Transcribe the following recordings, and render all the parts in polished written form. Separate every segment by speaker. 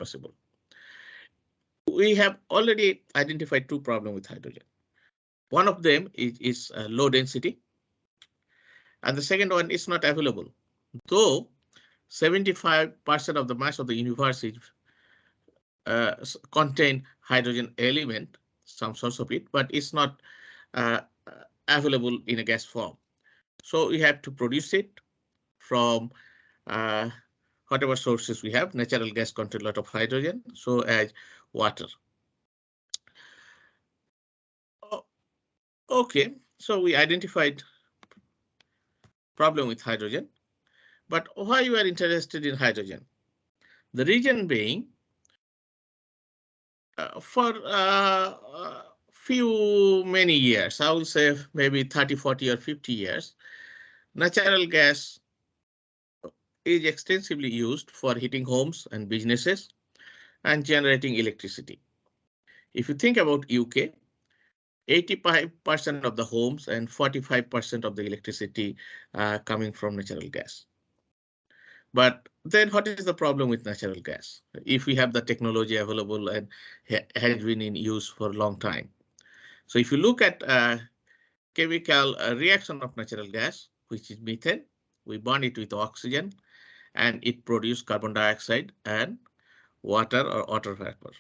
Speaker 1: possible. We have already identified two problems with hydrogen. One of them is low density, and the second one is not available. Though 75% of the mass of the universe is contain hydrogen element, some source of it, but it's not uh, available in a gas form. So we have to produce it from uh, whatever sources we have. Natural gas contain a lot of hydrogen, so as water. Okay, so we identified problem with hydrogen, but why you are interested in hydrogen? The reason being, for many years, I will say maybe 30, 40 or 50 years, natural gas is extensively used for heating homes and businesses and generating electricity. If you think about UK, 85% of the homes and 45% of the electricity coming from natural gas. But then what is the problem with natural gas? If we have the technology available and has been in use for a long time. So if you look at chemical reaction of natural gas, which is methane, we burn it with oxygen and it produces carbon dioxide and water or water vapor.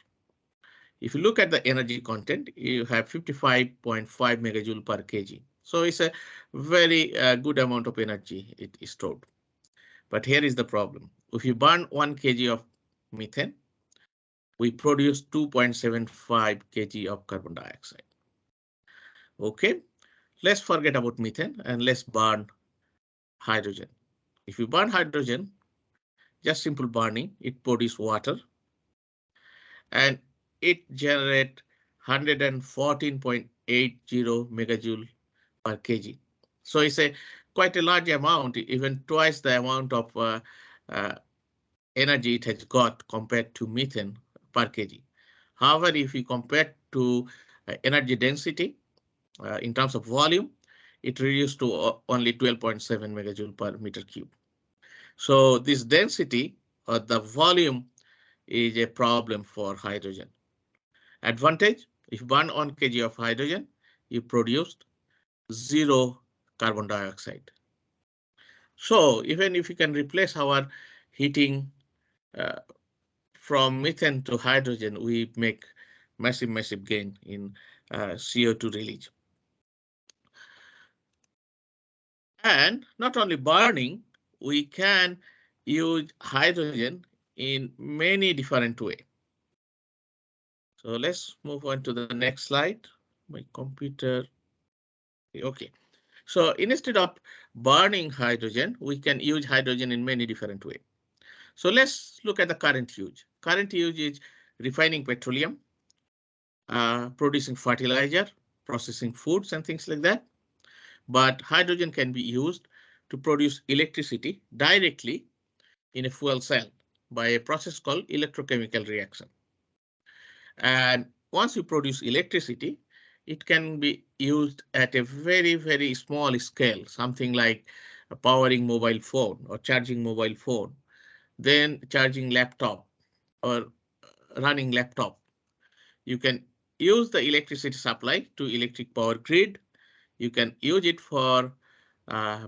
Speaker 1: If you look at the energy content, you have 55.5 megajoule per kg. So it's a very good amount of energy it is stored. But here is the problem. If you burn 1 kg of methane, we produce 2.75 kg of carbon dioxide. Okay, let's forget about methane and let's burn hydrogen. If you burn hydrogen, just simple burning, it produces water and it generates 114.80 megajoule per kg. So it's a quite a large amount, even twice the amount of uh, energy it has got compared to methane per kg. However, if we compare to energy density in terms of volume, it reduced to only 12.7 megajoule per meter cube. So this density or the volume is a problem for hydrogen. Advantage, if you burn 1 kg of hydrogen, you produced 0 carbon dioxide. So even if you can replace our heating from methane to hydrogen, we make massive gain in CO2 release. And not only burning, we can use hydrogen in many different ways. So let's move on to the next slide. My computer. OK, so instead of burning hydrogen, we can use hydrogen in many different ways. So let's look at the current use. Current use is refining petroleum, producing fertilizer, processing foods and things like that. But hydrogen can be used to produce electricity directly in a fuel cell by a process called electrochemical reaction. And once you produce electricity, it can be used at a very small scale, something like powering mobile phone or charging mobile phone, then charging laptop or running laptop. You can use the electricity supply to electric power grid. You can use it for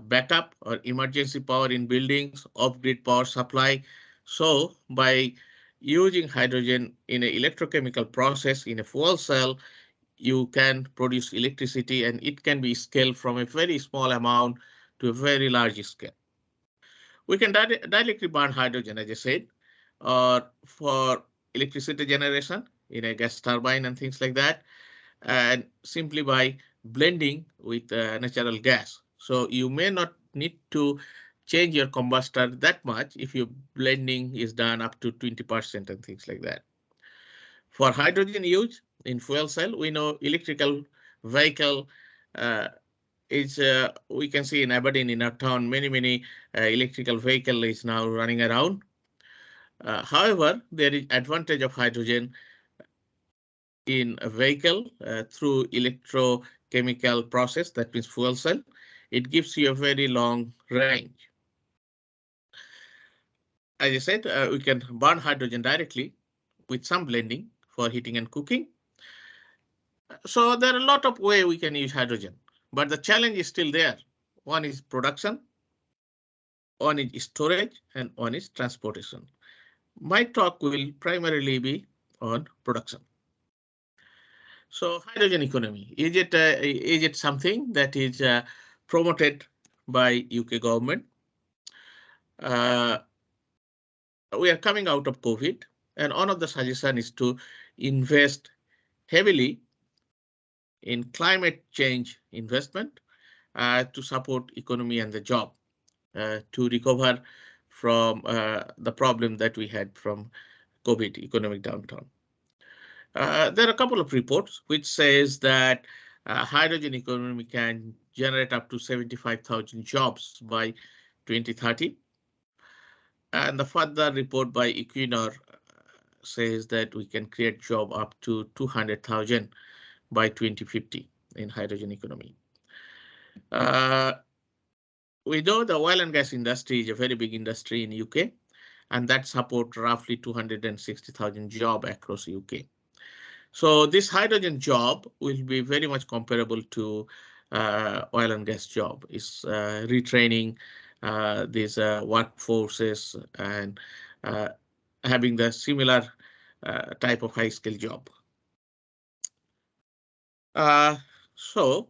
Speaker 1: backup or emergency power in buildings, off-grid power supply. So by using hydrogen in an electrochemical process in a fuel cell, you can produce electricity and it can be scaled from a very small amount to a very large scale. We can directly burn hydrogen, as I said, or for electricity generation in a gas turbine and things like that, and simply by blending with natural gas. So you may not need to change your combustor that much if your blending is done up to 20% and things like that. For hydrogen use in fuel cell, we know electrical vehicle is we can see in Aberdeen in our town many electrical vehicle is now running around. However, there is advantage of hydrogen in a vehicle through electrochemical process, that means fuel cell. It gives you a very long range. As I said, we can burn hydrogen directly with some blending for heating and cooking. So there are a lot of ways we can use hydrogen, but the challenge is still there. One is production, one is storage, and one is transportation. My talk will primarily be on production. So hydrogen economy, is it something that is promoted by UK government? We are coming out of COVID, and one of the suggestions is to invest heavily in climate change investment to support economy and the job to recover from the problem that we had from COVID economic downturn. There are a couple of reports which says that hydrogen economy can generate up to 75,000 jobs by 2030. And the further report by Equinor says that we can create job up to 200,000 by 2050 in hydrogen economy. We know the oil and gas industry is a very big industry in UK, and that support roughly 260,000 jobs across UK. So this hydrogen job will be very much comparable to oil and gas job. Is retraining these workforces and having the similar type of high skill job. So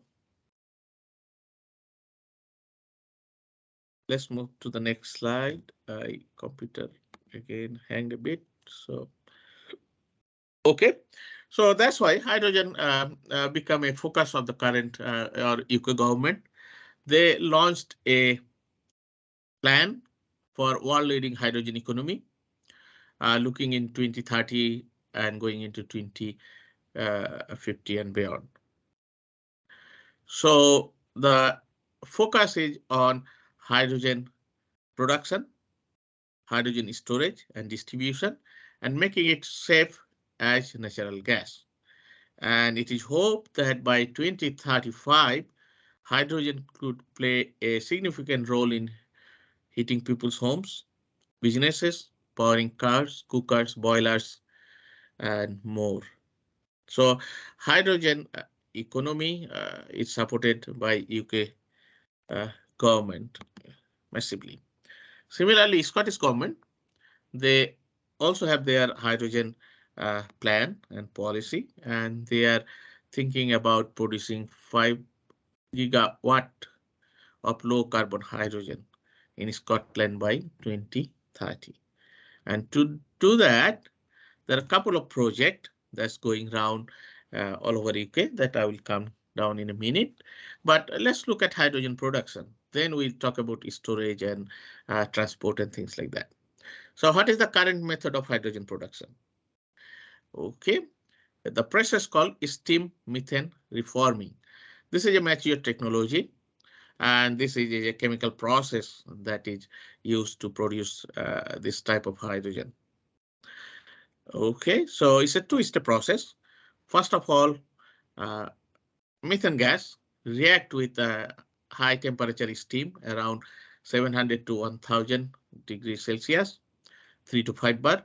Speaker 1: let's move to the next slide. Computer again hang a bit. So okay, so that's why hydrogen become a focus of the current or UK government. They launched a plan for world-leading hydrogen economy, looking in 2030 and going into 2050 and beyond. So the focus is on hydrogen production, hydrogen storage and distribution, and making it safe as natural gas. And it is hoped that by 2035, hydrogen could play a significant role in heating people's homes, businesses, powering cars, cookers, boilers, and more. So hydrogen economy is supported by UK government massively. Similarly, Scottish government, they also have their hydrogen plan and policy, and they are thinking about producing 5 gigawatt of low carbon hydrogen in Scotland by 2030. And to do that, there are a couple of projects that's going around all over UK that I will come down in a minute. But let's look at hydrogen production. Then we'll talk about storage and transport and things like that. So what is the current method of hydrogen production? Okay, the process is called steam methane reforming. This is a mature technology, and this is a chemical process that is used to produce this type of hydrogen. Okay, so it's a two-step process. First of all, methane gas react with high temperature steam around 700 to 1000 degrees Celsius, 3 to 5 bar,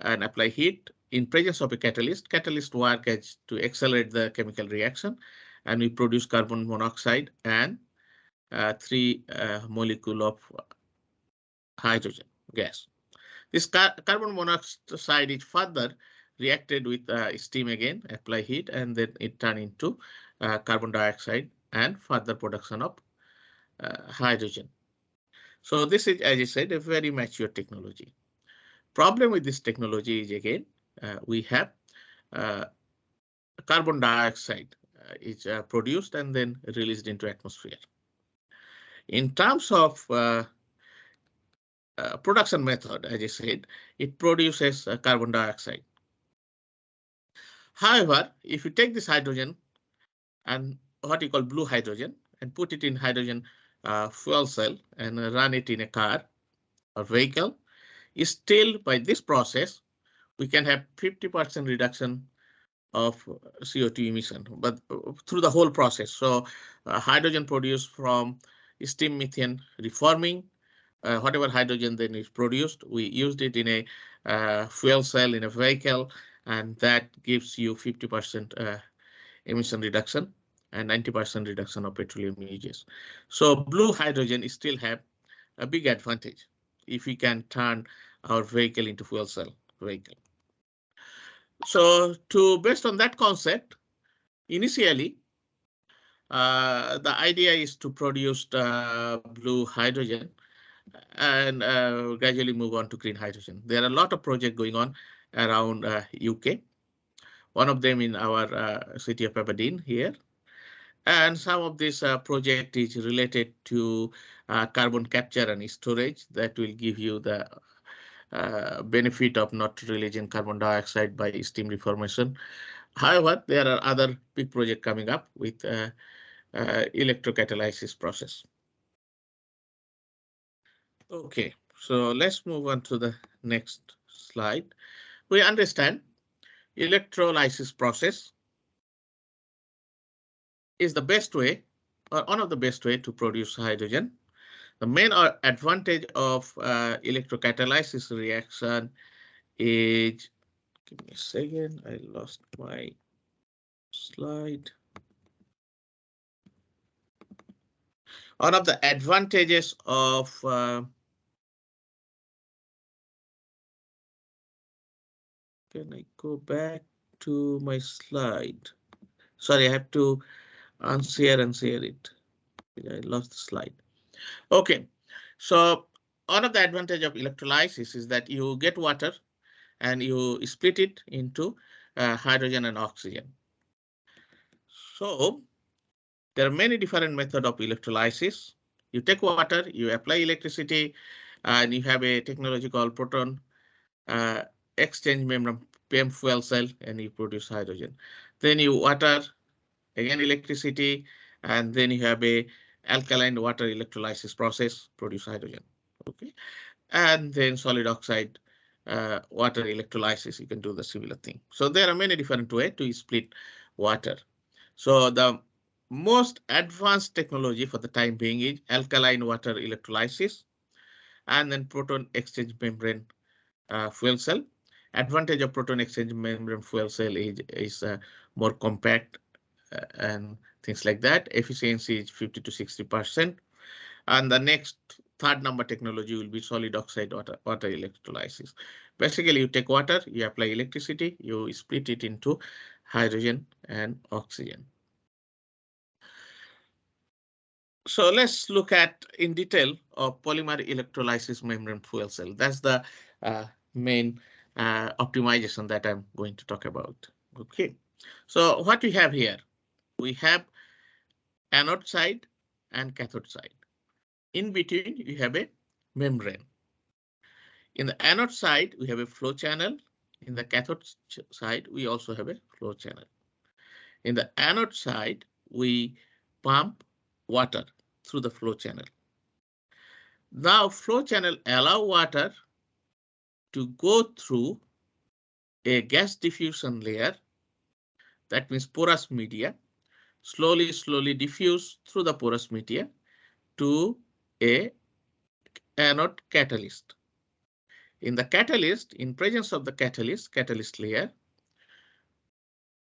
Speaker 1: and apply heat in presence of a catalyst. Catalyst work as to accelerate the chemical reaction, and we produce carbon monoxide and 3 molecule of hydrogen gas. This carbon monoxide is further reacted with steam again, apply heat, and then it turn into carbon dioxide and further production of hydrogen. So this is, as I said, a very mature technology. Problem with this technology is again, we have carbon dioxide is produced and then released into atmosphere. In terms of production method, as I said, it produces carbon dioxide. However, if you take this hydrogen and what you call blue hydrogen and put it in hydrogen fuel cell and run it in a car or vehicle, still by this process, we can have 50% reduction of CO2 emission, but through the whole process. So hydrogen produced from steam methane reforming, whatever hydrogen then is produced, we used it in a fuel cell in a vehicle, and that gives you 50% emission reduction and 90% reduction of petroleum uses. So blue hydrogen still have a big advantage if we can turn our vehicle into fuel cell vehicle. So based on that concept, initially, the idea is to produce blue hydrogen and gradually move on to green hydrogen. There are a lot of projects going on around UK. One of them in our city of Aberdeen here. And some of this project is related to carbon capture and storage that will give you the benefit of not releasing carbon dioxide by steam reformation. However, there are other big projects coming up with electrocatalysis process. Okay, so let's move on to the next slide. We understand electrolysis process is the best way, or one of the best way to produce hydrogen. The main advantage of electrocatalysis reaction is, give me a second, I lost my slide. One of the advantages of can I go back to my slide? Sorry, I have to unshare and share it. I lost the slide. Okay, so one of the advantage of electrolysis is that you get water and you split it into hydrogen and oxygen. So there are many different methods of electrolysis. You take water, you apply electricity, and you have a technology called proton exchange membrane PEM fuel cell, and you produce hydrogen. Then you water, again electricity, and then you have a alkaline water electrolysis process, produce hydrogen. Okay, and then solid oxide water electrolysis, you can do the similar thing. So there are many different ways to split water. So the most advanced technology for the time being is alkaline water electrolysis and then proton exchange membrane fuel cell. Advantage of proton exchange membrane fuel cell is more compact and things like that. Efficiency is 50 to 60%. And the next third number technology will be solid oxide water electrolysis. Basically, you take water, you apply electricity, you split it into hydrogen and oxygen. So let's look at in detail of polymer electrolysis membrane fuel cell. That's the main optimization that I'm going to talk about. Okay, so what we have here, we have anode side and cathode side. In between, you have a membrane. In the anode side, we have a flow channel. In the cathode side, we also have a flow channel. In the anode side, we pump water through the flow channel. Now, flow channel allow water to go through a gas diffusion layer. That means porous media, slowly diffuse through the porous media to a anode catalyst. In the catalyst, in presence of the catalyst layer,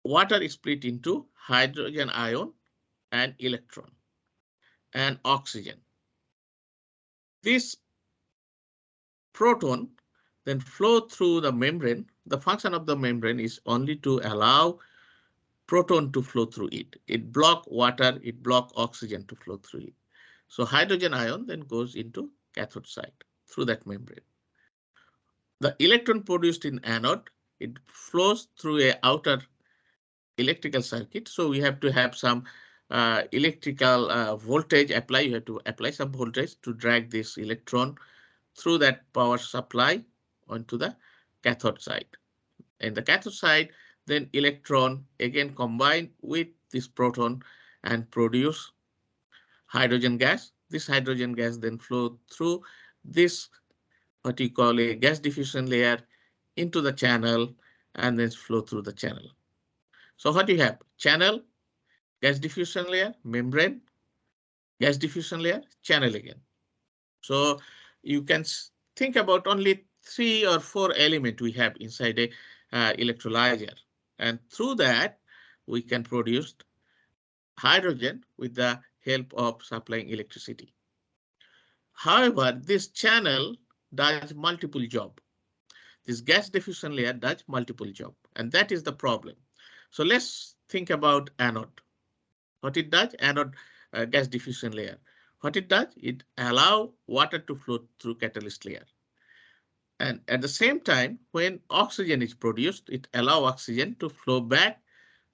Speaker 1: water is split into hydrogen ion and electron and oxygen. This proton then flow through the membrane. The function of the membrane is only to allow proton to flow through it. It block water, it block oxygen to flow through it. So hydrogen ion then goes into cathode side through that membrane. The electron produced in anode, it flows through a outer electrical circuit. So we have to have some electrical voltage apply. You have to apply some voltage to drag this electron through that power supply onto the cathode side. In the cathode side, then electron again combine with this proton and produce hydrogen gas. This hydrogen gas then flow through this what you call a gas diffusion layer into the channel and then flow through the channel. So what do you have? Channel, gas diffusion layer, membrane, gas diffusion layer, channel again. So you can think about only 3 or 4 elements we have inside a electrolyzer. And through that, we can produce hydrogen with the help of supplying electricity. However, this channel does multiple jobs. This gas diffusion layer does multiple jobs, and that is the problem. So let's think about anode. What it does, anode gas diffusion layer. What it does, it allows water to flow through catalyst layer. And at the same time, when oxygen is produced, it allows oxygen to flow back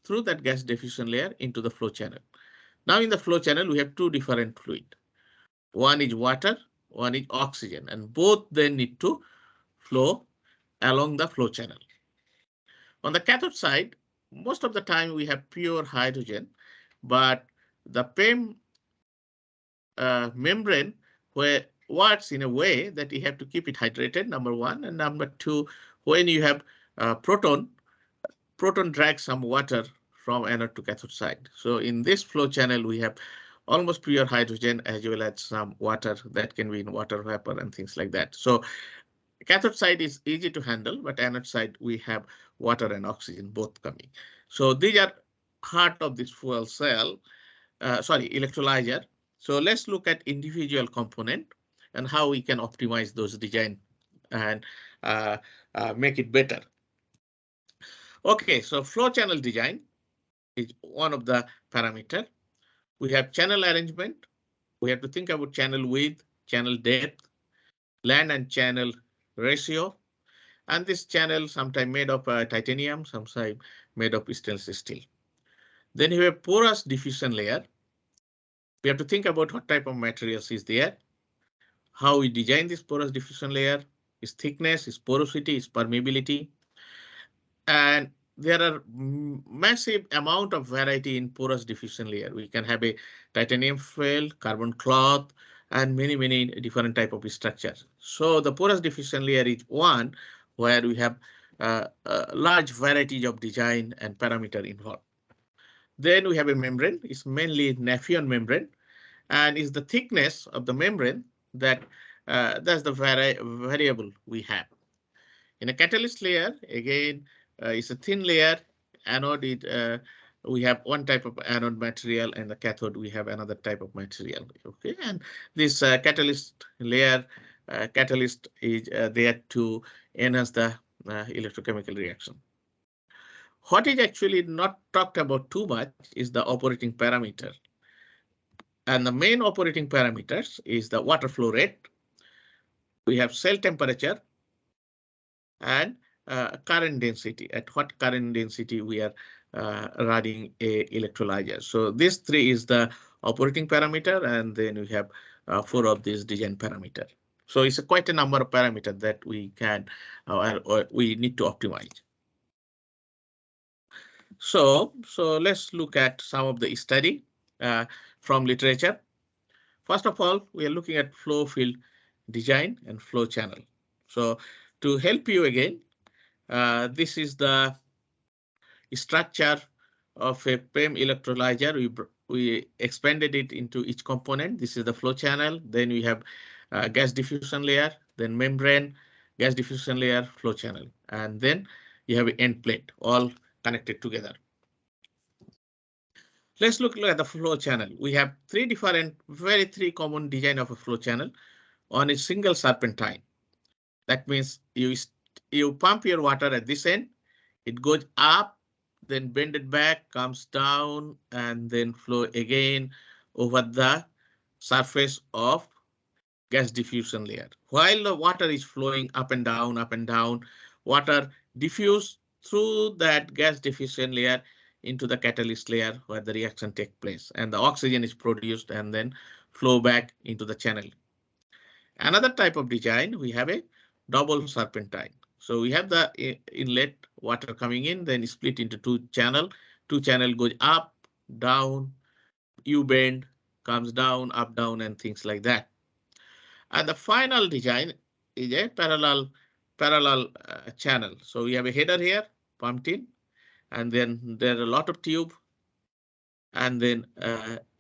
Speaker 1: through that gas diffusion layer into the flow channel. Now in the flow channel, we have two different fluid. One is water, one is oxygen, and both then need to flow along the flow channel. On the cathode side, most of the time we have pure hydrogen, but the PEM membrane where works in a way that you have to keep it hydrated, number one, and number two, when you have proton drags some water from anode to cathode side. So in this flow channel, we have almost pure hydrogen as well as some water that can be in water vapor and things like that. So cathode side is easy to handle, but anode side we have water and oxygen both coming. So these are heart of this fuel cell, electrolyzer. So let's look at individual component and how we can optimize those design and make it better. Okay, so flow channel design is one of the parameter. We have channel arrangement. We have to think about channel width, channel depth, land and channel ratio. And this channel sometimes made of titanium, sometimes made of stainless steel. Then you have porous diffusion layer. We have to think about what type of materials is there, how we design this porous diffusion layer, its thickness, its porosity, its permeability. And there are massive amount of variety in porous diffusion layer. We can have a titanium foil, carbon cloth, and many different type of structures. So the porous diffusion layer is one where we have a large variety of design and parameter involved. Then we have a membrane. It's mainly Nafion membrane, and is the thickness of the membrane that that's the variable we have. In a catalyst layer, again, it's a thin layer. Anode, we have one type of anode material, and the cathode, we have another type of material. Okay, and this catalyst layer, catalyst is there to enhance the electrochemical reaction. What is actually not talked about too much is the operating parameter. And the main operating parameters is the water flow rate. We have cell temperature and current density. At what current density we are running a electrolyzer. So this three is the operating parameter, and then we have 4 of these design parameter. So it's quite a number of parameters that we can or we need to optimize. So let's look at some of the study from literature. First of all, we are looking at flow field design and flow channel. So to help you again, this is the structure of a PEM electrolyzer. We expanded it into each component. This is the flow channel. Then we have gas diffusion layer, then membrane, gas diffusion layer, flow channel, and then you have an end plate all connected together. Let's look at the flow channel. We have three common design of a flow channel on a single serpentine. That means you pump your water at this end, it goes up, then bend it back, comes down, and then flow again over the surface of gas diffusion layer. While the water is flowing up and down, water diffuse through that gas diffusion layer into the catalyst layer where the reaction takes place, and the oxygen is produced and then flow back into the channel. Another type of design, we have a double serpentine. So we have the inlet water coming in, then split into two channel. Two channel goes up, down, U bend, comes down, up, down, and things like that. And the final design is a parallel channel. So we have a header here, pumped in, and then there are a lot of tube, and then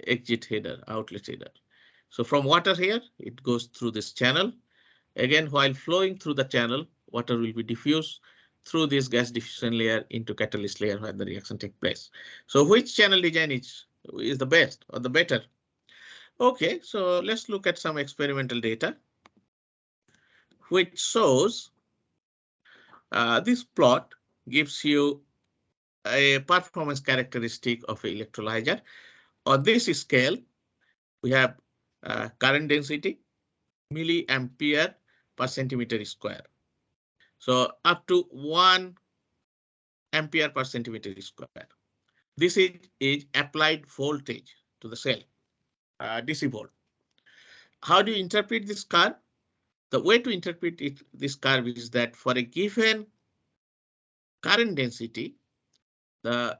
Speaker 1: exit header, outlet header. So from water here, it goes through this channel, Again, while flowing through the channel, water will be diffused through this gas diffusion layer into catalyst layer where the reaction takes place. So which channel design is the best or the better? Okay, so let's look at some experimental data which shows this plot gives you a performance characteristic of an electrolyzer. On this scale, we have current density, milliampere per centimeter square. So up to 1 ampere per centimeter square. This is applied voltage to the cell, DC volt. How do you interpret this curve? The way to interpret this curve is that for a given current density, the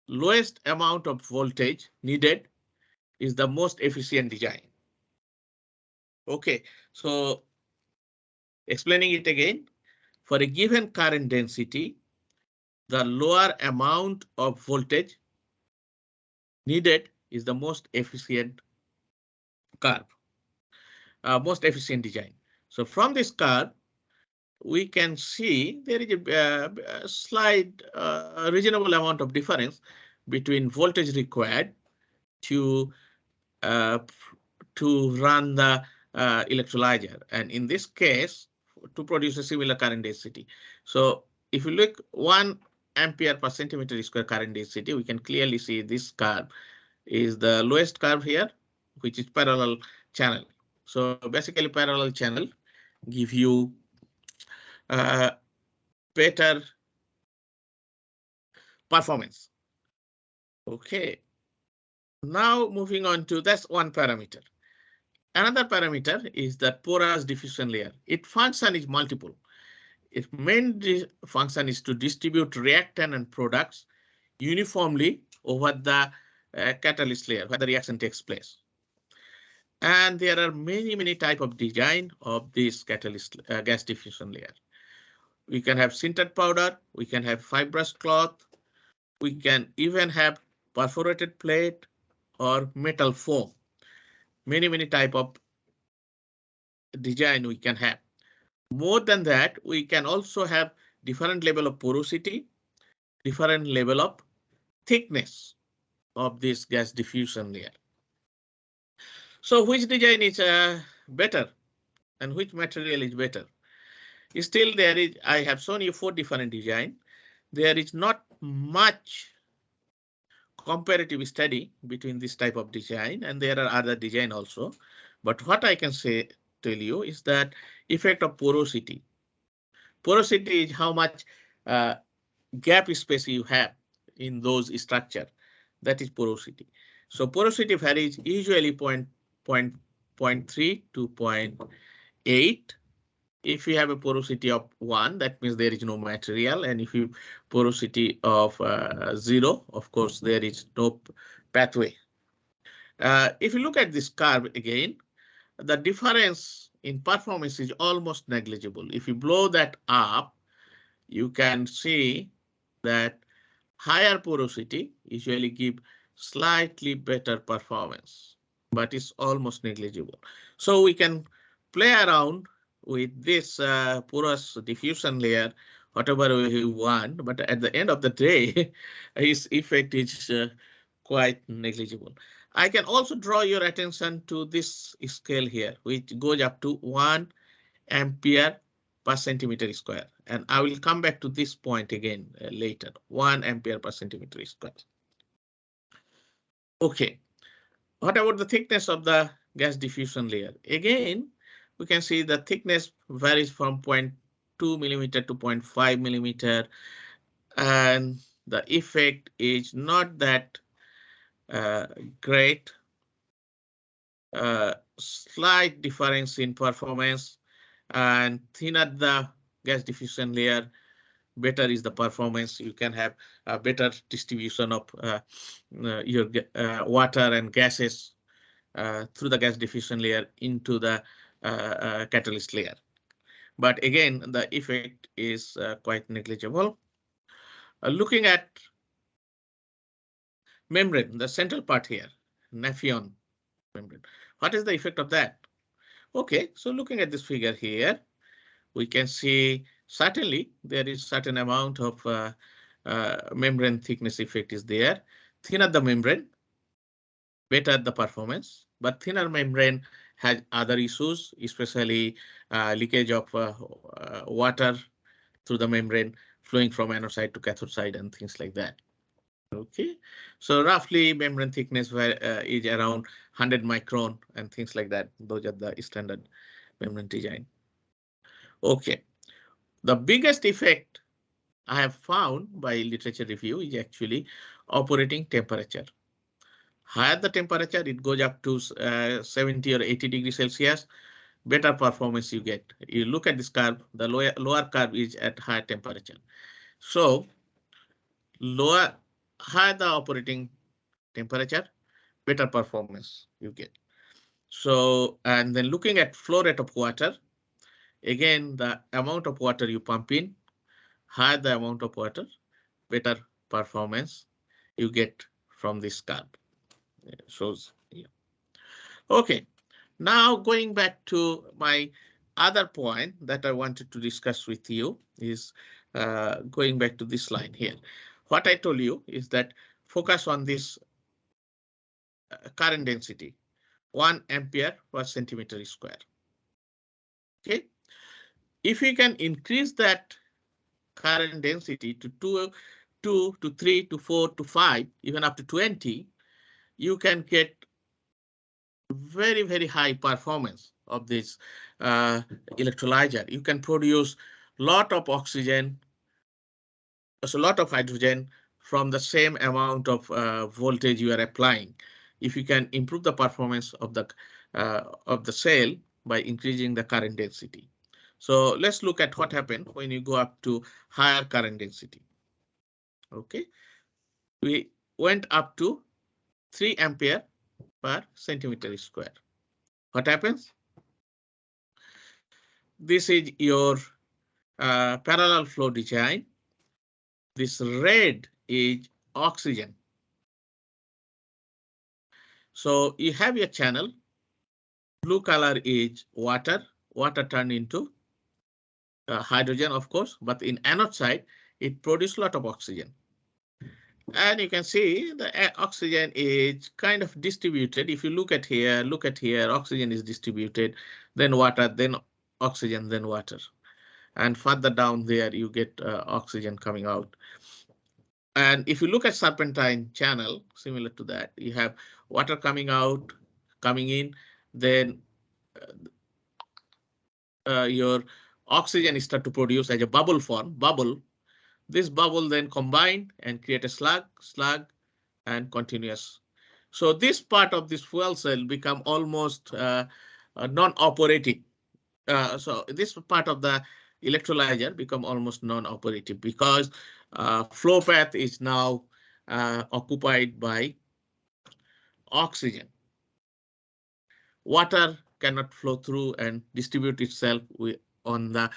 Speaker 1: lowest amount of voltage needed is the most efficient design. Okay, so explaining it again, for a given current density, the lower amount of voltage needed is the most efficient curve, most efficient design. So from this curve, we can see there is a slight reasonable amount of difference between voltage required to run the electrolyzer, and in this case to produce a similar current density. So if you look 1 ampere per centimeter square current density, we can clearly see this curve is the lowest curve here, which is parallel channel. So basically parallel channel give you better performance. Okay, now moving on to that's one parameter. Another parameter is that porous diffusion layer. Its function is multiple. Its main function is to distribute reactant and products uniformly over the catalyst layer where the reaction takes place. And there are many types of design of this catalyst gas diffusion layer. We can have sintered powder, we can have fibrous cloth, we can even have perforated plate or metal foam. Many type of design we can have. More than that, we can also have different level of porosity, different level of thickness of this gas diffusion layer. So which design is better and which material is better? Still there is, I have shown you 4 different designs. There is not much comparative study between this type of design, and there are other design also. But what I can tell you is that effect of porosity. Porosity is how much gap space you have in those structure. That is porosity. So porosity varies usually 0.3 to 0.8. If you have a porosity of 1, that means there is no material. And if you porosity of 0, of course, there is no pathway. If you look at this curve again, the difference in performance is almost negligible. If you blow that up, you can see that higher porosity usually give slightly better performance, but it's almost negligible. So we can play around with this porous diffusion layer, whatever we want, but at the end of the day, its effect is quite negligible. I can also draw your attention to this scale here, which goes up to 1 ampere per centimeter square. And I will come back to this point again later, 1 ampere per centimeter square. Okay, what about the thickness of the gas diffusion layer? Again, we can see the thickness varies from 0.2 millimeter to 0.5 millimeter, and the effect is not that great. Slight difference in performance, and thinner the gas diffusion layer, better is the performance. You can have a better distribution of your water and gases through the gas diffusion layer into the catalyst layer. But again, the effect is quite negligible. Looking at membrane, the central part here, Nafion membrane. What is the effect of that? Okay, so looking at this figure here, we can see certainly there is certain amount of membrane thickness effect is there. Thinner the membrane, better the performance, but thinner membrane has other issues, especially leakage of water through the membrane flowing from anode side to cathode side and things like that. Okay, so roughly membrane thickness is around 100 micron and things like that. Those are the standard membrane design. Okay, the biggest effect I have found by literature review is actually operating temperature. Higher the temperature, it goes up to 70 or 80 degrees Celsius, better performance you get. You look at this curve, the lower curve is at higher temperature. So higher the operating temperature, better performance you get. So, and then looking at flow rate of water, again, the amount of water you pump in, higher the amount of water, better performance you get from this curve. It shows here. Okay, now going back to my other point that I wanted to discuss with you is going back to this line here. What I told you is that focus on this current density, 1 ampere per centimeter square. Okay, if we can increase that current density to 2 to 3 to 4 to 5, even up to 20, you can get very, very high performance of this electrolyzer. You can produce lot of oxygen, so a lot of hydrogen from the same amount of voltage you are applying. If you can improve the performance of the cell by increasing the current density. So let's look at what happened when you go up to higher current density. Okay, we went up to 3 ampere per centimeter square. What happens? This is your parallel flow design. This red is oxygen. So you have your channel. Blue color is water. Water turned into hydrogen, of course, but in anode side, it produces a lot of oxygen. And you can see the oxygen is kind of distributed. If you look at here, oxygen is distributed, then water, then oxygen, then water. And further down there, you get oxygen coming out. And if you look at serpentine channel, similar to that, you have water coming out, coming in, then your oxygen start to produce as a bubble form, bubble. This bubble then combine and create a slug, and continuous. So this part of this fuel cell become almost non-operating. So this part of the electrolyzer become almost non-operative because flow path is now occupied by oxygen. Water cannot flow through and distribute itself on the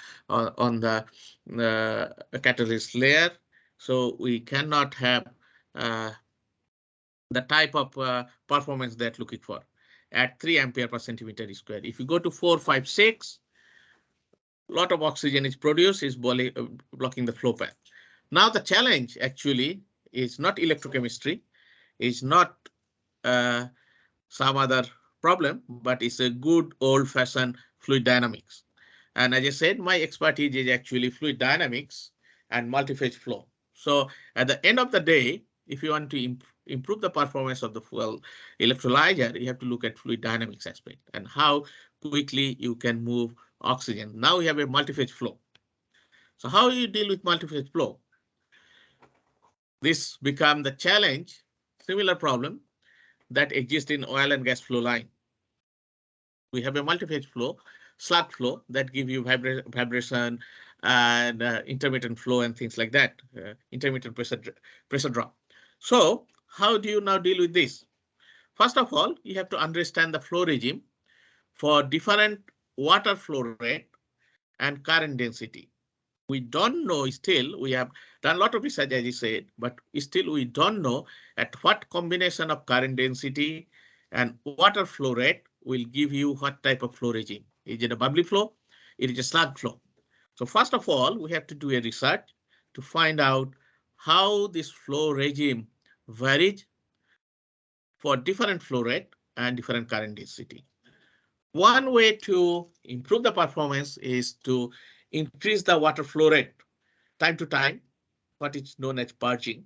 Speaker 1: catalyst layer, so we cannot have the type of performance that looking for at 3 ampere per centimeter square. If you go to 4, 5, 6, lot of oxygen is produced, is blocking the flow path. Now the challenge actually is not electrochemistry, is not some other problem, but it's a good old-fashioned fluid dynamics. And as I said, my expertise is actually fluid dynamics and multi-phase flow. So at the end of the day, if you want to improve the performance of the fuel electrolyzer, you have to look at fluid dynamics aspect and how quickly you can move oxygen. Now we have a multi-phase flow. So how you deal with multi-phase flow? This become the challenge, similar problem that exists in oil and gas flow line. We have a multi-phase flow, slug flow that give you vibration and intermittent flow and things like that, intermittent pressure drop. So how do you now deal with this? First of all, you have to understand the flow regime for different water flow rate and current density. We don't know still, we have done a lot of research as you said, but still we don't know at what combination of current density and water flow rate will give you what type of flow regime. Is it a bubbly flow? It is a slug flow. So first of all, we have to do a research to find out how this flow regime varies for different flow rate and different current density. One way to improve the performance is to increase the water flow rate time to time, what is known as purging.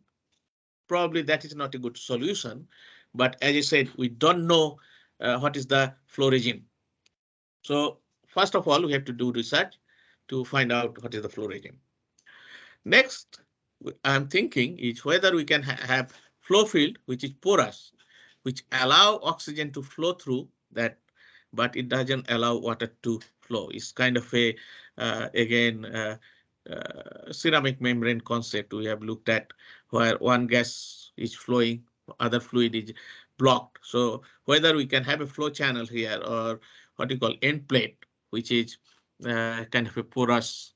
Speaker 1: Probably that is not a good solution, but as I said, we don't know what is the flow regime. So first of all, we have to do research to find out what is the flow regime. Next, I'm thinking is whether we can have flow field which is porous, which allow oxygen to flow through that, but it doesn't allow water to flow. It's kind of a ceramic membrane concept we have looked at, where one gas is flowing, other fluid is blocked. So whether we can have a flow channel here, or what you call end plate, which is kind of a porous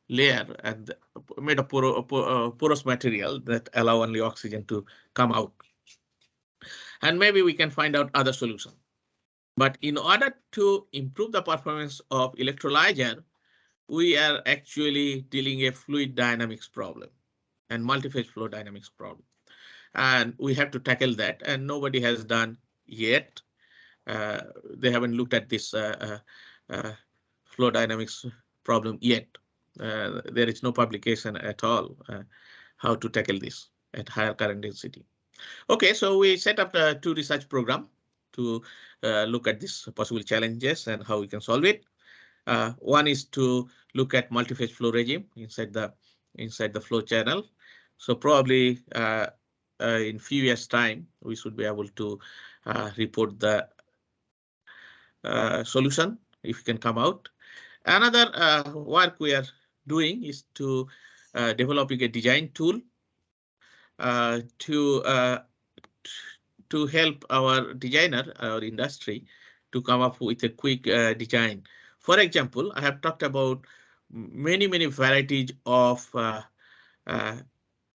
Speaker 1: layer and made of porous material that allow only oxygen to come out. And maybe we can find out other solutions. But in order to improve the performance of electrolyzer, we are actually dealing a fluid dynamics problem and multi-phase flow dynamics problem. And we have to tackle that, and nobody has done yet. They haven't looked at this flow dynamics problem yet. There is no publication at all how to tackle this at higher current density. Okay, so we set up the 2 research program to look at these possible challenges and how we can solve it. One is to look at multi-phase flow regime inside the flow channel. So probably in few years time, we should be able to report the solution if it can come out. Another work we are doing is to developing a design tool to help our designer, our industry, to come up with a quick design. For example, I have talked about many varieties of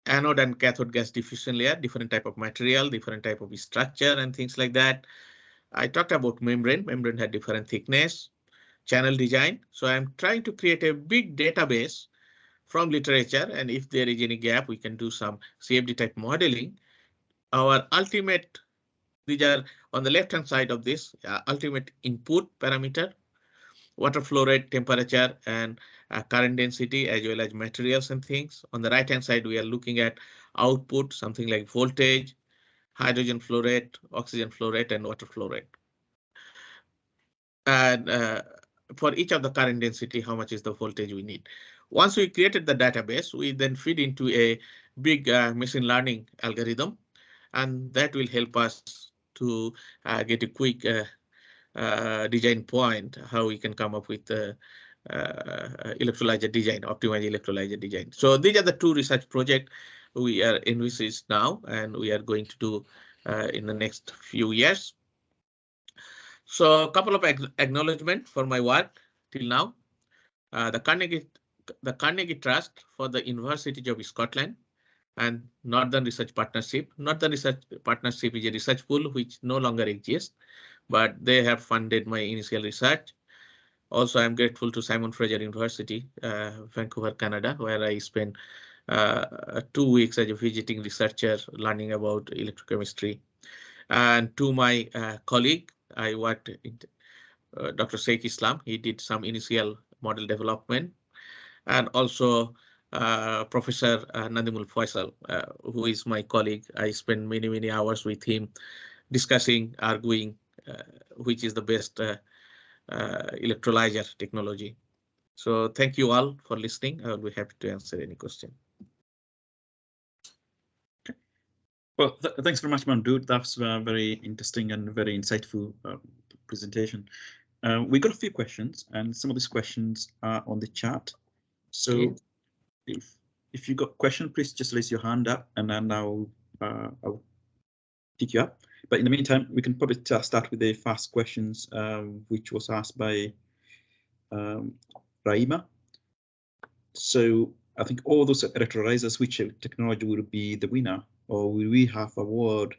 Speaker 1: anode and cathode gas diffusion layer, different type of material, different type of structure and things like that. I talked about membrane. Membrane had different thickness, channel design. So I'm trying to create a big database from literature, and if there is any gap, we can do some CFD type modeling. Our ultimate, these are on the left hand side of this ultimate input parameter, water flow rate, temperature, and current density, as well as materials and things. On the right hand side, we are looking at output, something like voltage, hydrogen flow rate, oxygen flow rate, and water flow rate. And for each of the current density, how much is the voltage we need. Once we created the database, we then feed into a big machine learning algorithm, and that will help us to get a quick design point, how we can come up with the electrolyzer design, optimized electrolyzer design. So these are the 2 research projects we are envisaged now, and we are going to do in the next few years. So a couple of acknowledgement for my work till now. The Carnegie Trust for the University of Scotland and Northern Research Partnership. Northern Research Partnership is a research pool which no longer exists, but they have funded my initial research. Also, I'm grateful to Simon Fraser University, Vancouver, Canada, where I spent 2 weeks as a visiting researcher learning about electrochemistry. And to my colleague, I worked in Dr. Sheikh Islam. He did some initial model development, and also Professor Nadimul Faisal, who is my colleague. I spent many hours with him discussing, arguing which is the best electrolyzer technology. So thank you all for listening. I will be happy to answer any question.
Speaker 2: Well, thanks very much, Mamdood. That's a very interesting and very insightful presentation. We got a few questions, and some of these questions are on the chat. So okay. If you got a question, please just raise your hand up, and then I'll pick you up. But in the meantime, we can probably start with the first questions, which was asked by Raima. So I think all those electrolyzers, which technology will be the winner, or will we have a world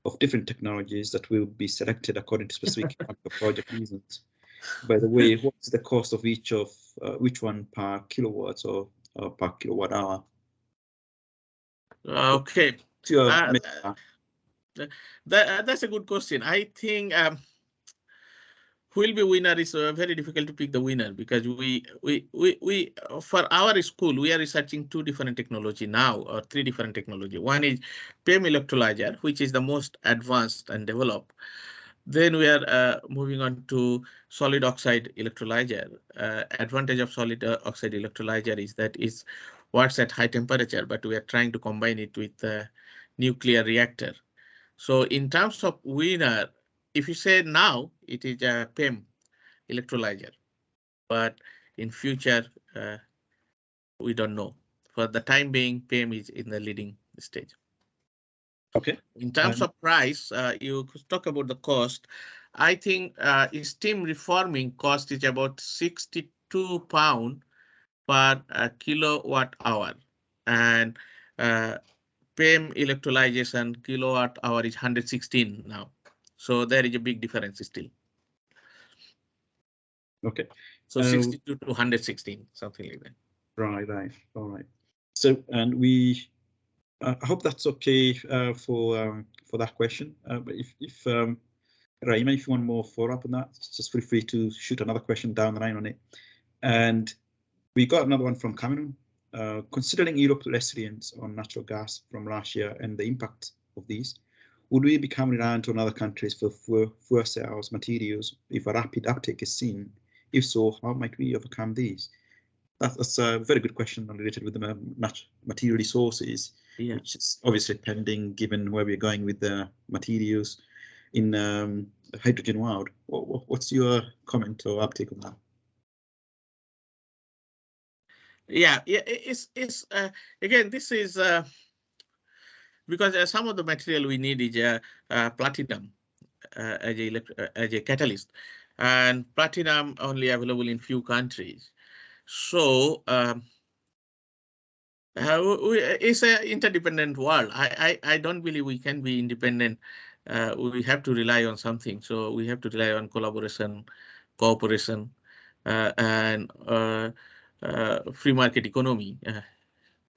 Speaker 2: of different technologies that will be selected according to specific project reasons? By the way, what's the cost of each of which one per kilowatts or per kilowatt hour?
Speaker 1: Okay. That's a good question. I think who will be winner is very difficult to pick the winner, because we for our school we are researching 2 different technology now, or 3 different technology. One is PEM electrolyzer, which is the most advanced and developed. Then we are moving on to solid oxide electrolyzer. Advantage of solid oxide electrolyzer is that it works at high temperature, but we are trying to combine it with nuclear reactor. So in terms of winner, if you say now, it is a PEM electrolyzer, but in future, we don't know. For the time being, PEM is in the leading stage.
Speaker 2: Okay.
Speaker 1: In terms of price, you talk about the cost. I think steam reforming cost is about £62 per kilowatt hour, and PEM electrolyzation kilowatt hour is 116 now. So there is a big difference still.
Speaker 2: Okay.
Speaker 1: So 62 to 116, something like that.
Speaker 2: Right. All right. So, and we, I hope that's okay for that question. But if Raima, if you want more follow up on that, just feel free to shoot another question down the line on it. And we got another one from Cameron. Considering Europe's resilience on natural gas from last year and the impact of these, would we become reliant on other countries for fuel cells materials if a rapid uptake is seen? If so, how might we overcome these? That's a very good question related with the material resources, which is obviously pending given where we're going with the materials in the hydrogen world. What's your comment or uptake on that?
Speaker 1: Yeah, it's again, this is because some of the material we need is platinum as a catalyst, and platinum only available in few countries. So it's an interdependent world. I don't believe we can be independent. We have to rely on something. So we have to rely on collaboration, cooperation, and free market economy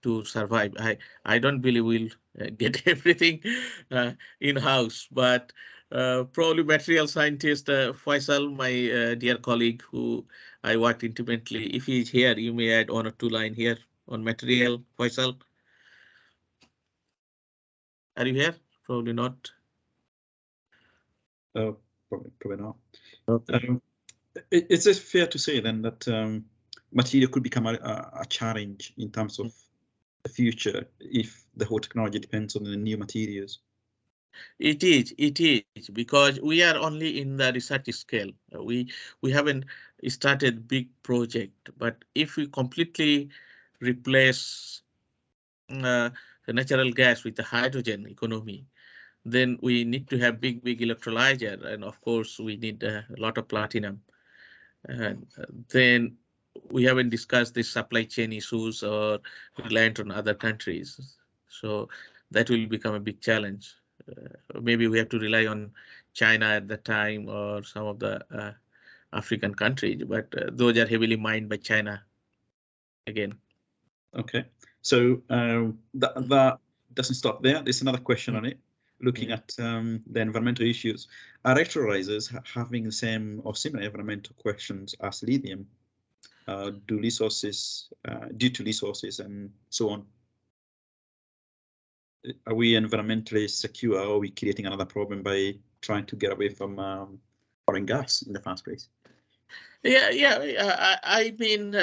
Speaker 1: to survive. I don't believe we'll get everything in-house, but probably material scientist Faisal, my dear colleague who I worked intimately, if he's here, you may add 1 or 2 lines here on material. Faisal, are you here? Probably not.
Speaker 2: Probably not.
Speaker 1: Okay.
Speaker 2: Is it fair to say then that material could become a challenge in terms of the future if the whole technology depends on the new materials?
Speaker 1: It is because we are only in the research scale. We haven't started big project, but if we completely replace the natural gas with the hydrogen economy, then we need to have big electrolyzer, and of course we need a lot of platinum. And then we haven't discussed the supply chain issues or reliant on other countries. So that will become a big challenge. Maybe we have to rely on China at the time or some of the African countries, but those are heavily mined by China again.
Speaker 2: Okay, so that doesn't stop there. There's another question on it, looking at the environmental issues. Are electrolyzers having the same or similar environmental questions as lithium due to resources and so on? Are we environmentally secure, or are we creating another problem by trying to get away from oil and gas in the first place?
Speaker 1: I mean,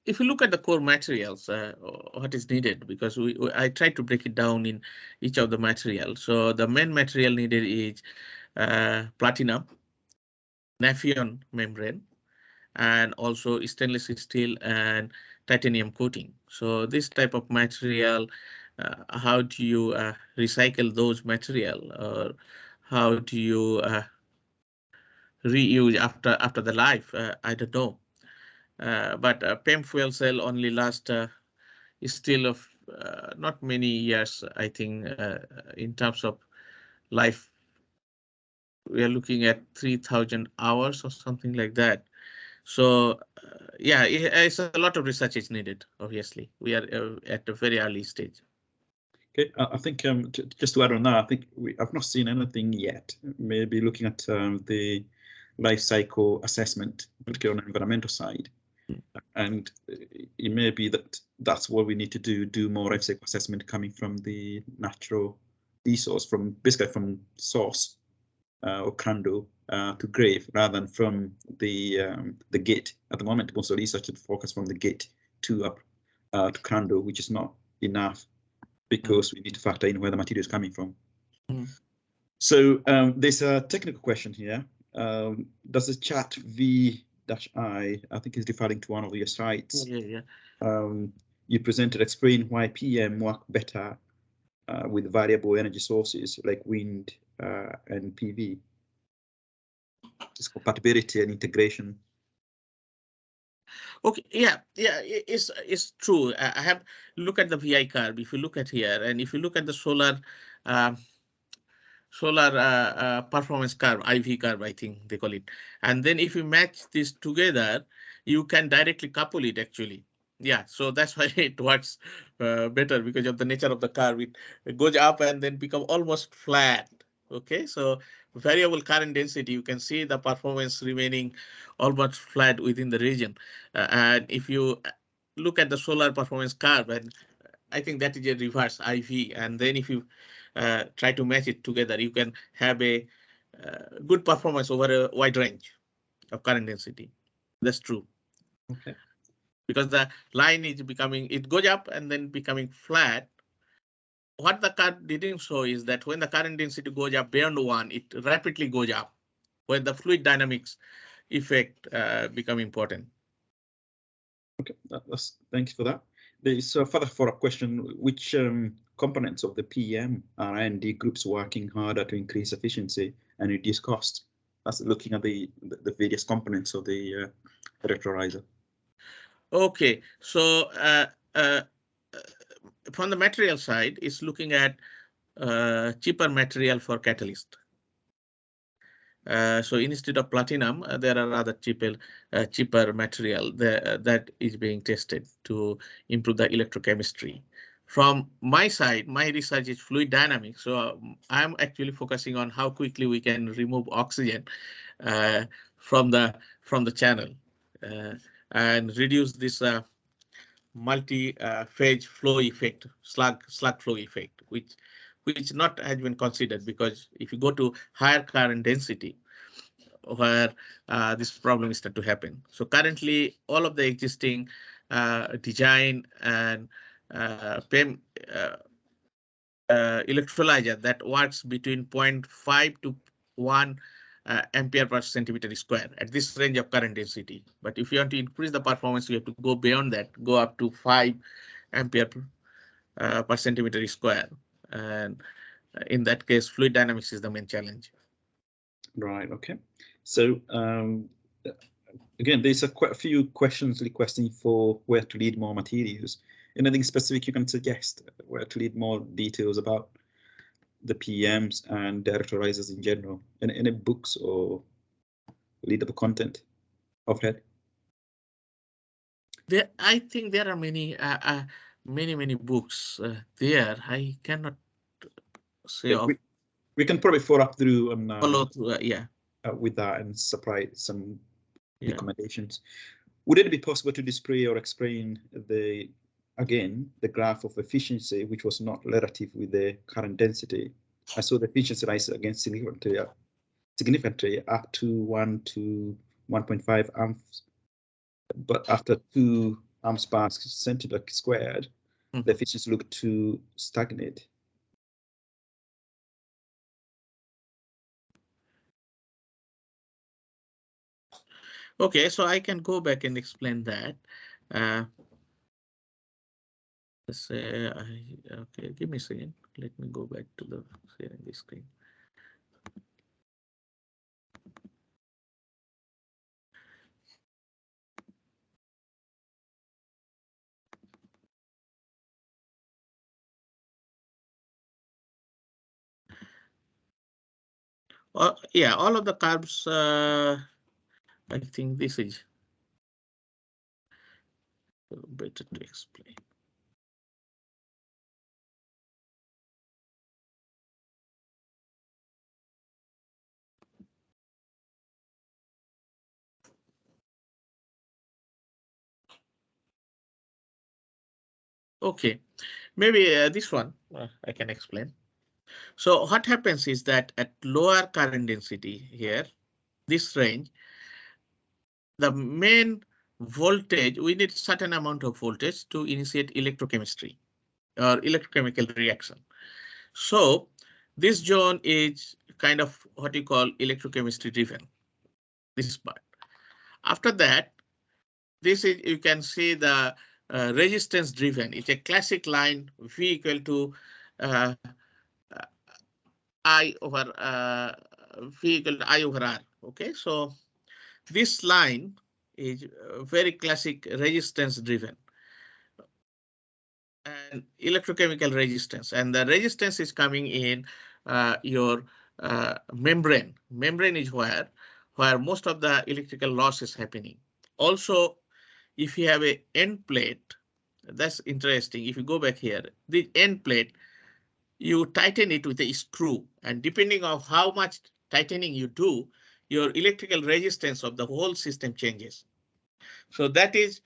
Speaker 1: if you look at the core materials, what is needed, because I tried to break it down in each of the materials. So the main material needed is platinum, Nafion membrane, and also stainless steel and titanium coating. So this type of material, how do you recycle those material, or how do you reuse after the life? I don't know. But PEM fuel cell only last still of not many years, I think, in terms of life we are looking at 3,000 hours or something like that. So yeah, it's a lot of research is needed. Obviously, we are at a very early stage.
Speaker 2: Okay, I think just to add on that, I think I've not seen anything yet. Maybe looking at the life cycle assessment, particularly on the environmental side, and it may be that that's what we need to do more life cycle assessment coming from the natural resource, from basically from source or candle to grave, rather than from the gate. At the moment, most of the research is focused from the gate to up to candle, which is not enough, because we need to factor in where the material is coming from. So there's a technical question here. Does the chat V-I, I think is referring to one of your slides.
Speaker 1: Yeah.
Speaker 2: You presented explain why PM work better with variable energy sources like wind and PV. It's compatibility and integration.
Speaker 1: Okay, yeah, it's true. I have look at the VI curve. If you look at here, and if you look at the solar performance curve, IV curve, I think they call it. And then if you match this together, you can directly couple it actually. Yeah, so that's why it works better because of the nature of the curve. It goes up and then become almost flat. Okay, so variable current density, you can see the performance remaining almost flat within the region. And if you look at the solar performance curve, and I think that is a reverse IV. And then if you try to match it together, you can have a good performance over a wide range of current density. That's true.
Speaker 2: Okay.
Speaker 1: Because the line is becoming, it goes up and then becoming flat. What the curve didn't show is that when the current density goes up beyond 1, it rapidly goes up, where the fluid dynamics effect become important.
Speaker 2: Okay, thanks for that. There's a further follow-up question. Which components of the PM are R&D groups working harder to increase efficiency and reduce cost? That's looking at the various components of the electrolyzer.
Speaker 1: Okay, so from the material side, it's looking at cheaper material for catalyst. So instead of platinum, there are other cheaper material that is being tested to improve the electrochemistry. From my side, my research is fluid dynamics. So I'm actually focusing on how quickly we can remove oxygen from the channel and reduce this multi-phase flow effect, slug flow effect, which not has been considered, because if you go to higher current density, where this problem is start to happen. So currently, all of the existing design and PEM electrolyzer that works between 0.5 to 1 ampere per centimeter square at this range of current density. But if you want to increase the performance, you have to go beyond that, go up to 5 ampere per centimeter square. And in that case, fluid dynamics is the main challenge.
Speaker 2: Right, okay. So again, there's quite a few questions requesting for where to read more materials. Anything specific you can suggest where to read more details about the PMs and the electrolyzers in general? Any books or readable content of head?
Speaker 1: I think there are many books there. I cannot say of
Speaker 2: we can probably follow up through on
Speaker 1: follow through. Yeah.
Speaker 2: With that and supply some recommendations. Would it be possible to display or explain the graph of efficiency, which was not relative with the current density? I saw the efficiency rise against significantly up to 1 to 1.5 amps, but after 2 amps per centimeter squared, the efficiency looked to stagnate.
Speaker 1: Okay, so I can go back and explain that. Let's say okay, give me a second. Let me go back to the sharing the screen. Yeah, all of the curves. I think this is better to explain. Okay, maybe this one I can explain. So what happens is that at lower current density here, this range, the main voltage, we need certain amount of voltage to initiate electrochemistry or electrochemical reaction. So this zone is kind of what you call electrochemistry driven, this part. After that, this is, you can see the resistance driven. It's a classic line V equal to uh, I over V equal to I over R. Okay, so this line is very classic resistance driven and electrochemical resistance, and the resistance is coming in your membrane. Membrane is where most of the electrical loss is happening. Also, if you have a end plate, that's interesting. If you go back here, the end plate, you tighten it with a screw, and depending on how much tightening you do, your electrical resistance of the whole system changes. So that is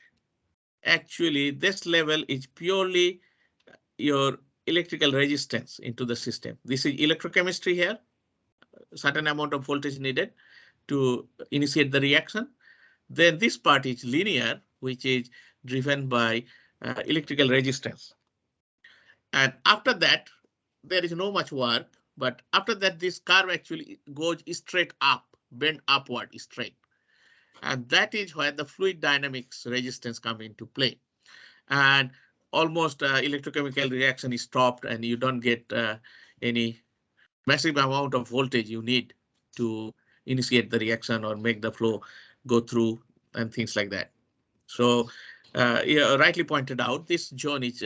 Speaker 1: actually, this level is purely your electrical resistance into the system. This is electrochemistry here, certain amount of voltage needed to initiate the reaction. Then this part is linear, which is driven by electrical resistance. And after that, there is no much work, but after that, this curve actually goes straight up, bend upward straight. And that is where the fluid dynamics resistance come into play. And almost electrochemical reaction is stopped and you don't get any massive amount of voltage you need to initiate the reaction or make the flow go through and things like that. So yeah, rightly pointed out, this zone is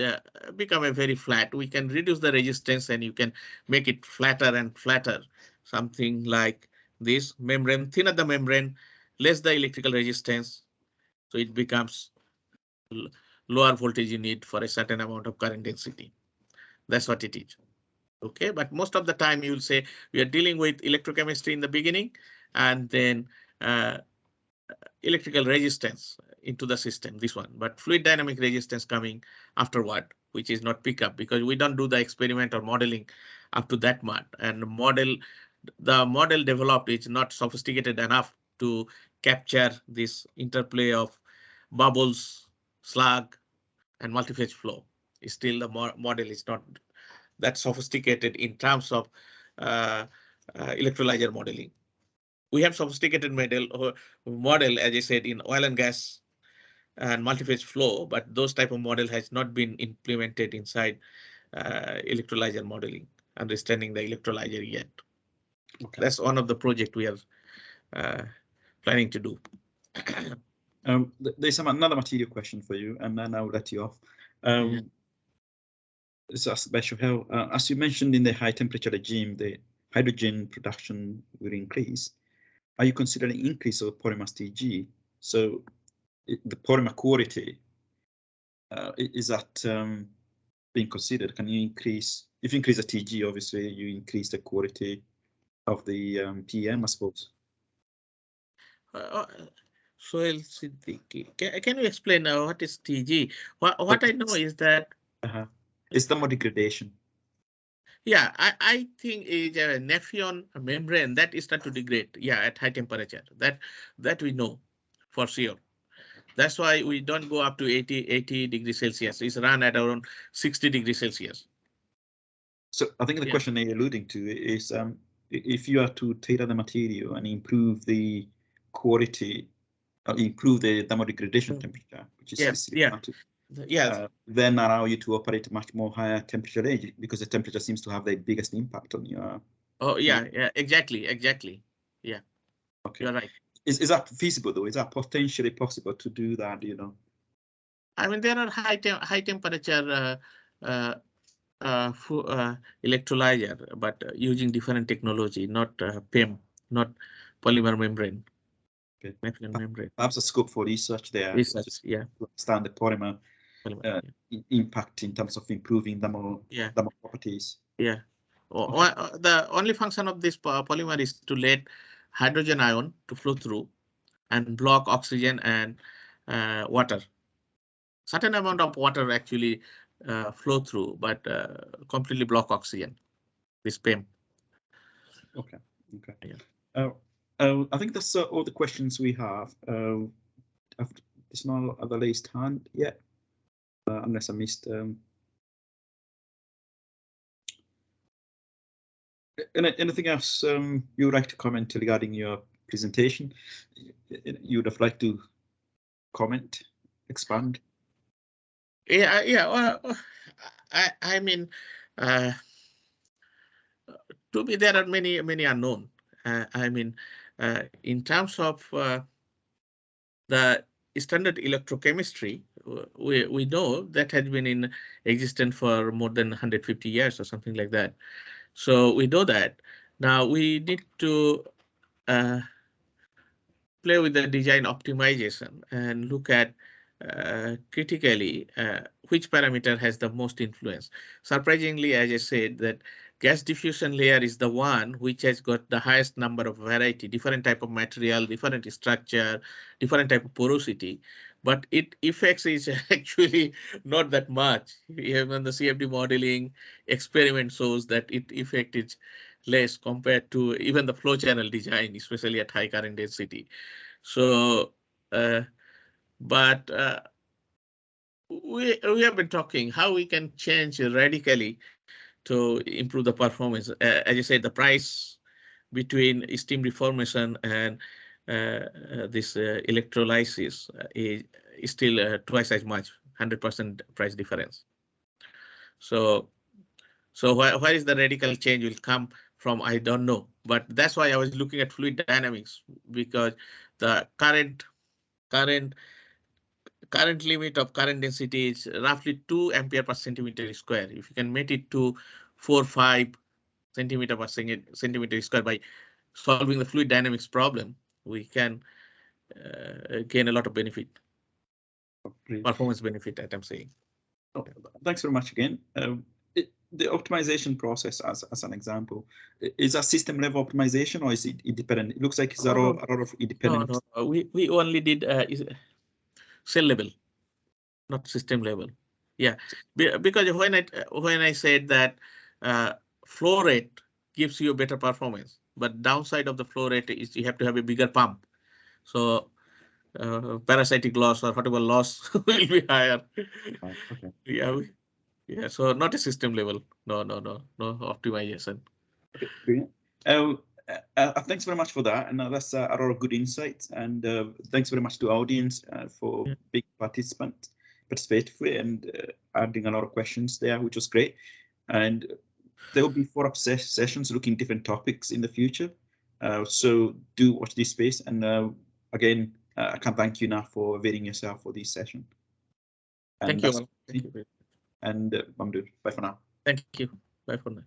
Speaker 1: become a very flat. We can reduce the resistance and you can make it flatter and flatter. Something like this membrane, thinner the membrane, less the electrical resistance. So it becomes lower voltage you need for a certain amount of current density. That's what it is. Okay, but most of the time you'll say we are dealing with electrochemistry in the beginning and then electrical resistance into the system, this one, but fluid dynamic resistance coming afterward, which is not pickup because we don't do the experiment or modeling up to that much. And the model developed is not sophisticated enough to capture this interplay of bubbles, slug, and multiphase flow. Still, the model is not that sophisticated in terms of electrolyzer modeling. We have sophisticated model, as I said, in oil and gas and multiphase flow, but those type of model has not been implemented inside electrolyzer modeling, understanding the electrolyzer yet. Okay. That's one of the project we are planning to do.
Speaker 2: There's another material question for you, and then I'll let you off. It's asked by Shohel. As you mentioned, in the high temperature regime, the hydrogen production will increase. Are you considering increase of polymer's TG? So the polymer quality, is that being considered? Can you increase, if you increase the TG, obviously you increase the quality of the PM, I suppose.
Speaker 1: Sohail Siddiqui, can you explain what is TG? What I know is that
Speaker 2: it's thermodegradation.
Speaker 1: Yeah, I think is a Nephron membrane that is start to degrade. Yeah, at high temperature. That we know for sure. That's why we don't go up to 80 degrees Celsius. It's run at around 60 degrees Celsius.
Speaker 2: So I think the question they're alluding to is if you are to tailor the material and improve the quality, improve the thermodegradation temperature, which is then allow you to operate a much more higher temperature range because the temperature seems to have the biggest impact on your.
Speaker 1: Oh yeah, exactly. Yeah. Okay. You're right.
Speaker 2: Is that feasible though? Is that potentially possible to do that? You know.
Speaker 1: I mean, there are high temperature electrolyzer, but using different technology, not PEM, not polymer membrane.
Speaker 2: Okay.
Speaker 1: Membrane.
Speaker 2: Perhaps a scope for research there.
Speaker 1: Research, yeah.
Speaker 2: To understand the polymer
Speaker 1: Yeah.
Speaker 2: impact in terms of improving thermal properties.
Speaker 1: Yeah.
Speaker 2: Okay.
Speaker 1: The only function of this polymer is to let hydrogen ion to flow through and block oxygen and water. Certain amount of water actually flow through, but completely block oxygen. This PEM.
Speaker 2: Okay. Okay.
Speaker 1: Yeah.
Speaker 2: I think that's all the questions we have. There's no other raised hand yet, unless I missed. Anything else you would like to comment regarding your presentation? You would have liked to comment, expand?
Speaker 1: Yeah. Well, I mean, to me, there are many unknown. I mean, in terms of the standard electrochemistry, we know that has been in existence for more than 150 years or something like that. So we know that. Now we need to play with the design optimization and look at critically which parameter has the most influence. Surprisingly, as I said, that gas diffusion layer is the one which has got the highest number of variety, different type of material, different structure, different type of porosity, but it effects is actually not that much. Even the CFD modeling experiment shows that it effect is less compared to even the flow channel design, especially at high current density. So, but we have been talking how we can change radically to improve the performance. As you said, the price between steam reformation and this electrolysis is still twice as much, 100% price difference. So where is the radical change will come from? I don't know, but that's why I was looking at fluid dynamics, because the current limit of current density is roughly 2 ampere per centimeter square. If you can make it to 4-5 centimeter per centimeter square by solving the fluid dynamics problem, we can gain a lot of benefit, performance benefit, that I'm saying.
Speaker 2: Oh, thanks very much again. The optimization process, as an example, is a system level optimization or is it independent? It looks like it's a lot of independent.
Speaker 1: No. We only did cell level, not system level. Yeah, because when I said that flow rate gives you a better performance, but downside of the flow rate is you have to have a bigger pump. So parasitic loss or whatever loss will be higher.
Speaker 2: Okay.
Speaker 1: Yeah. So not a system level. No optimization.
Speaker 2: Okay, brilliant. Thanks very much for that, and that's a lot of good insights. And thanks very much to audience for being participating and adding a lot of questions there, which was great. And there will be follow-up sessions looking different topics in the future. So do watch this space. And again, I can thank you now for availing yourself for this session. And
Speaker 1: Thank you.
Speaker 2: And Mamdood, bye for now.
Speaker 1: Thank you. Bye for now.